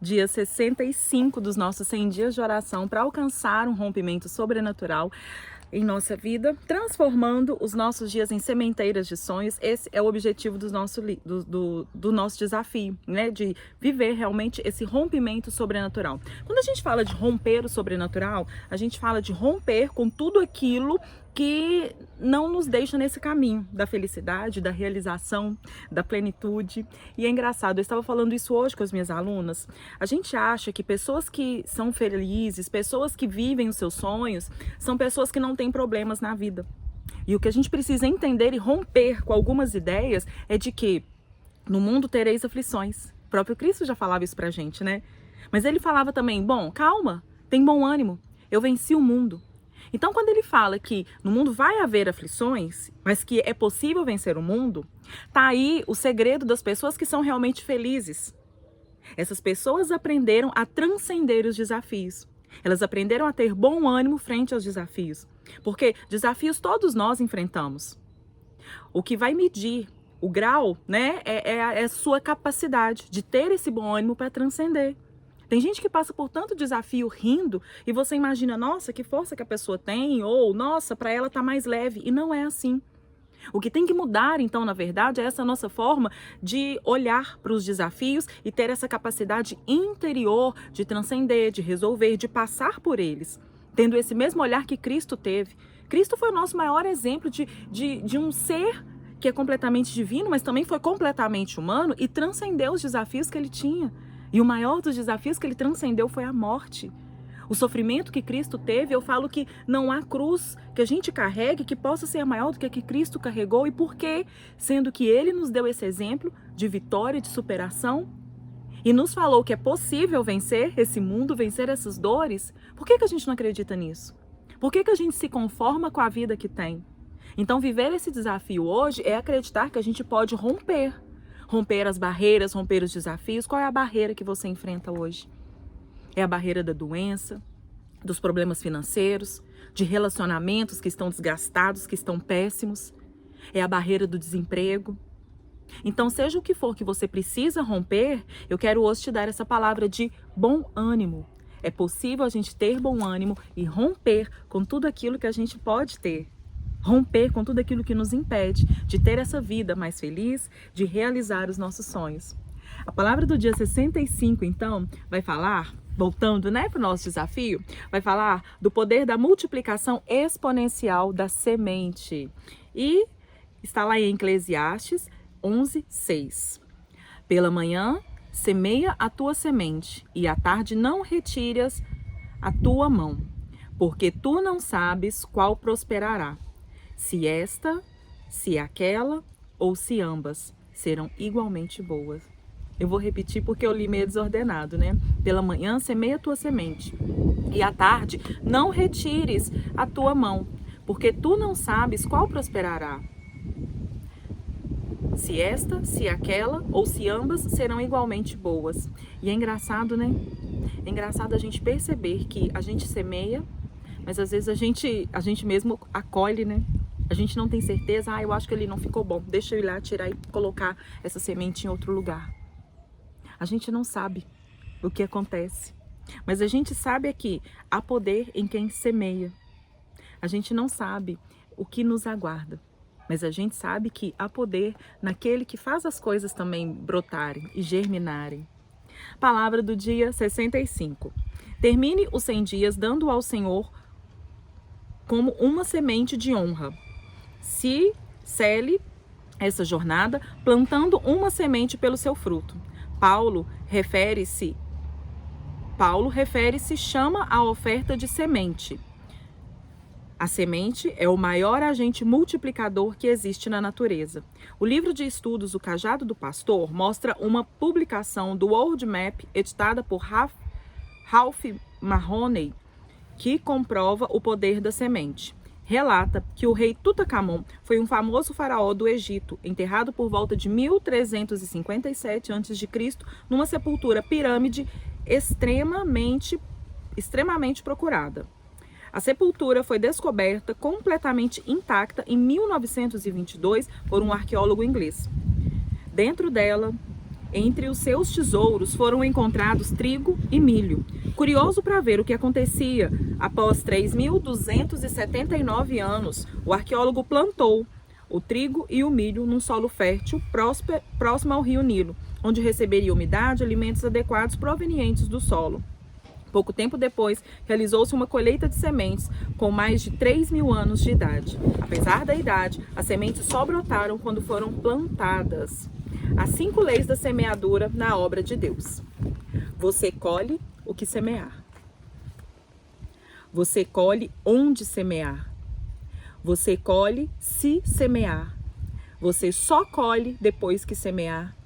dia 65 dos nossos 100 dias de oração para alcançar um rompimento sobrenatural em nossa vida, transformando os nossos dias em sementeiras de sonhos. Esse é o objetivo do nosso desafio, né? De viver realmente esse rompimento sobrenatural. Quando a gente fala de romper o sobrenatural, a gente fala de romper com tudo aquilo que não nos deixa nesse caminho da felicidade, da realização, da plenitude. E é engraçado, eu estava falando isso hoje com as minhas alunas. A gente acha que pessoas que são felizes, pessoas que vivem os seus sonhos, são pessoas que não têm problemas na vida. E o que a gente precisa entender e romper com algumas ideias é de que no mundo tereis aflições. O próprio Cristo já falava isso pra gente, né? Mas ele falava também, bom, calma, tem bom ânimo, eu venci o mundo. Então, quando ele fala que no mundo vai haver aflições, mas que é possível vencer o mundo, tá aí o segredo das pessoas que são realmente felizes. Essas pessoas aprenderam a transcender os desafios. Elas aprenderam a ter bom ânimo frente aos desafios. Porque desafios todos nós enfrentamos. O que vai medir o grau, né, é a sua capacidade de ter esse bom ânimo para transcender. Tem gente que passa por tanto desafio rindo e você imagina, nossa, que força que a pessoa tem, ou nossa, para ela tá mais leve. E não é assim. O que tem que mudar, então, na verdade, é essa nossa forma de olhar para os desafios e ter essa capacidade interior de transcender, de resolver, de passar por eles. Tendo esse mesmo olhar que Cristo teve. Cristo foi o nosso maior exemplo de um ser que é completamente divino, mas também foi completamente humano e transcendeu os desafios que ele tinha. E o maior dos desafios que ele transcendeu foi a morte. O sofrimento que Cristo teve, eu falo que não há cruz que a gente carregue que possa ser maior do que a que Cristo carregou. E por quê? Sendo que ele nos deu esse exemplo de vitória, de superação, e nos falou que é possível vencer esse mundo, vencer essas dores. Por que a gente não acredita nisso? Por que a gente se conforma com a vida que tem? Então, viver esse desafio hoje é acreditar que a gente pode romper as barreiras, romper os desafios. Qual é a barreira que você enfrenta hoje? É a barreira da doença, dos problemas financeiros, de relacionamentos que estão desgastados, que estão péssimos. É a barreira do desemprego. Então, seja o que for que você precisa romper, eu quero hoje te dar essa palavra de bom ânimo. É possível a gente ter bom ânimo e romper com tudo aquilo que a gente pode ter. Romper com tudo aquilo que nos impede de ter essa vida mais feliz, de realizar os nossos sonhos. A palavra do dia 65, então, vai falar, voltando, né, para o nosso desafio, vai falar do poder da multiplicação exponencial da semente. E está lá em Eclesiastes 11:6. Pela manhã, semeia a tua semente, e à tarde não retires a tua mão, porque tu não sabes qual prosperará. Se esta, se aquela ou se ambas serão igualmente boas. Eu vou repetir porque eu li meio desordenado, né? Pela manhã, semeia a tua semente. E à tarde, não retires a tua mão, porque tu não sabes qual prosperará. Se esta, se aquela ou se ambas serão igualmente boas. E é engraçado, né? É engraçado a gente perceber que a gente semeia, mas às vezes a gente mesmo acolhe, né? A gente não tem certeza, eu acho que ele não ficou bom, deixa eu ir lá tirar e colocar essa semente em outro lugar. A gente não sabe o que acontece, mas a gente sabe aqui, há poder em quem semeia. A gente não sabe o que nos aguarda, mas a gente sabe que há poder naquele que faz as coisas também brotarem e germinarem. Palavra do dia 65. Termine os 100 dias dando ao Senhor como uma semente de honra. Se cele essa jornada plantando uma semente pelo seu fruto. Paulo refere-se, chama a oferta de semente. A semente é o maior agente multiplicador que existe na natureza. O livro de estudos O Cajado do Pastor mostra uma publicação do World Map editada por Ralph Mahoney, que comprova o poder da semente. Relata que o rei Tutankhamon foi um famoso faraó do Egito, enterrado por volta de 1357 a.C., numa sepultura pirâmide extremamente procurada. A sepultura foi descoberta completamente intacta em 1922 por um arqueólogo inglês. Dentro dela Entre os seus tesouros foram encontrados trigo e milho. Curioso para ver o que acontecia, após 3.279 anos, o arqueólogo plantou o trigo e o milho num solo fértil próximo ao rio Nilo, onde receberia umidade e alimentos adequados provenientes do solo. Pouco tempo depois, realizou-se uma colheita de sementes com mais de 3.000 anos de idade. Apesar da idade, as sementes só brotaram quando foram plantadas. As 5 leis da semeadura na obra de Deus. Você colhe o que semear. Você colhe onde semear. Você colhe se semear. Você só colhe depois que semear.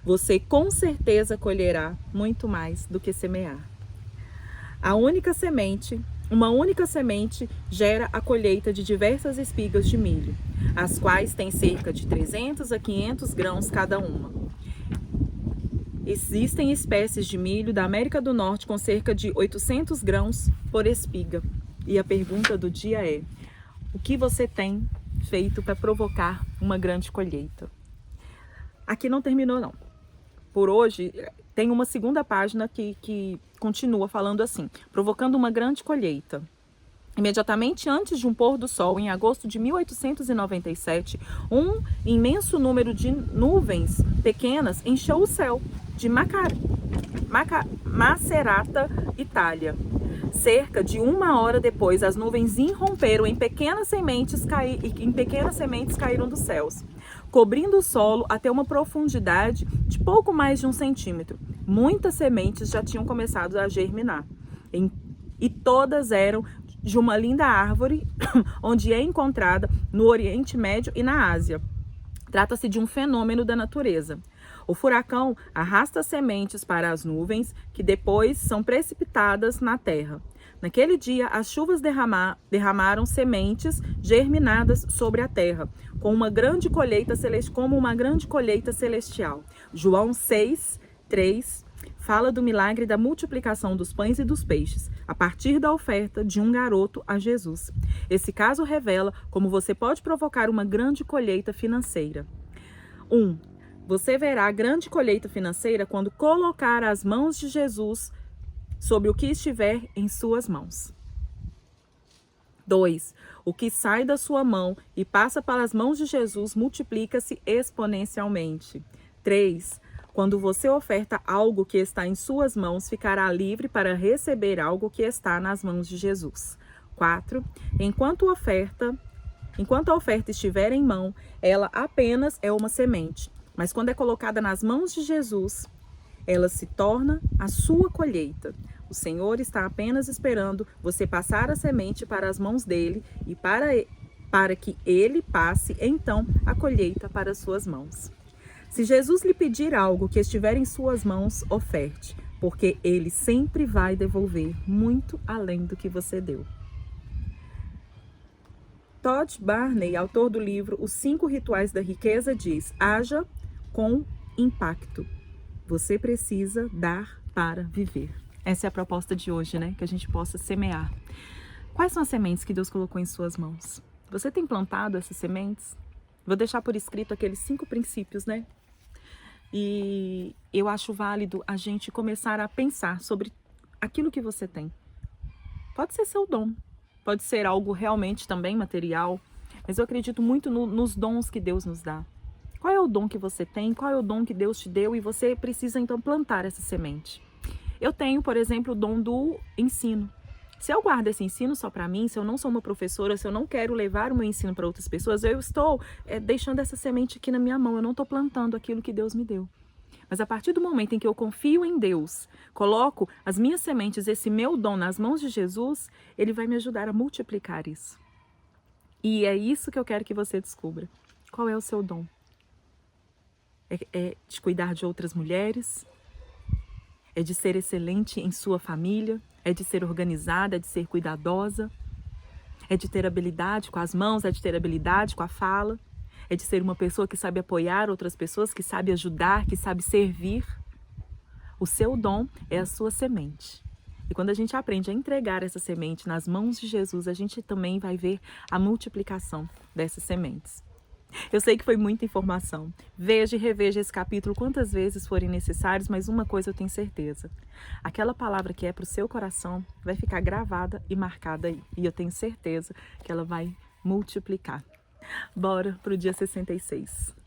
Você com certeza colherá muito mais do que semear. Uma única semente gera a colheita de diversas espigas de milho, as quais têm cerca de 300 a 500 grãos cada uma. Existem espécies de milho da América do Norte com cerca de 800 grãos por espiga. E a pergunta do dia é: o que você tem feito para provocar uma grande colheita? Aqui não terminou não. Por hoje, tem uma segunda página que continua falando assim: provocando uma grande colheita. Imediatamente antes de um pôr do sol, em agosto de 1897, um imenso número de nuvens pequenas encheu o céu de Macerata, Itália. Cerca de 1 hora depois, as nuvens irromperam em pequenas sementes caíram dos céus, cobrindo o solo até uma profundidade de pouco mais de 1 centímetro. Muitas sementes já tinham começado a germinar, e todas eram de uma linda árvore, onde é encontrada no Oriente Médio e na Ásia. Trata-se de um fenômeno da natureza. O furacão arrasta sementes para as nuvens, que depois são precipitadas na terra. Naquele dia, as chuvas derramaram sementes germinadas sobre a terra, como uma grande colheita celestial. João 6:3 fala do milagre da multiplicação dos pães e dos peixes, a partir da oferta de um garoto a Jesus. Esse caso revela como você pode provocar uma grande colheita financeira. 1. Você verá a grande colheita financeira quando colocar as mãos de Jesus sobre o que estiver em suas mãos. 2. O que sai da sua mão e passa para as mãos de Jesus multiplica-se exponencialmente. 3. Quando você oferta algo que está em suas mãos, ficará livre para receber algo que está nas mãos de Jesus. 4. Enquanto a oferta estiver em mão, ela apenas é uma semente. Mas quando é colocada nas mãos de Jesus, ela se torna a sua colheita. O Senhor está apenas esperando você passar a semente para as mãos dele e para que ele passe, então, a colheita para as suas mãos. Se Jesus lhe pedir algo que estiver em suas mãos, oferte, porque ele sempre vai devolver muito além do que você deu. Todd Barney, autor do livro Os 5 Rituais da Riqueza, diz: haja com impacto. Você precisa dar para viver. Essa é a proposta de hoje, né? Que a gente possa semear. Quais são as sementes que Deus colocou em suas mãos? Você tem plantado essas sementes? Vou deixar por escrito aqueles 5 princípios, né? E eu acho válido a gente começar a pensar sobre aquilo que você tem. Pode ser seu dom, pode ser algo realmente também material, mas eu acredito muito nos dons que Deus nos dá. Qual é o dom que você tem? Qual é o dom que Deus te deu? E você precisa então plantar essa semente. Eu tenho, por exemplo, o dom do ensino. Se eu guardo esse ensino só para mim, se eu não sou uma professora, se eu não quero levar o meu ensino para outras pessoas, eu estou deixando essa semente aqui na minha mão, eu não estou plantando aquilo que Deus me deu. Mas a partir do momento em que eu confio em Deus, coloco as minhas sementes, esse meu dom nas mãos de Jesus, Ele vai me ajudar a multiplicar isso. E é isso que eu quero que você descubra. Qual é o seu dom? É de cuidar de outras mulheres? É de ser excelente em sua família? É de ser organizada? É de ser cuidadosa? É de ter habilidade com as mãos? É de ter habilidade com a fala? É de ser uma pessoa que sabe apoiar outras pessoas, que sabe ajudar, que sabe servir? O seu dom é a sua semente. E quando a gente aprende a entregar essa semente nas mãos de Jesus, a gente também vai ver a multiplicação dessas sementes. Eu sei que foi muita informação. Veja e reveja esse capítulo quantas vezes forem necessários, mas uma coisa eu tenho certeza. Aquela palavra que é para o seu coração vai ficar gravada e marcada aí. E eu tenho certeza que ela vai multiplicar. Bora pro dia 66.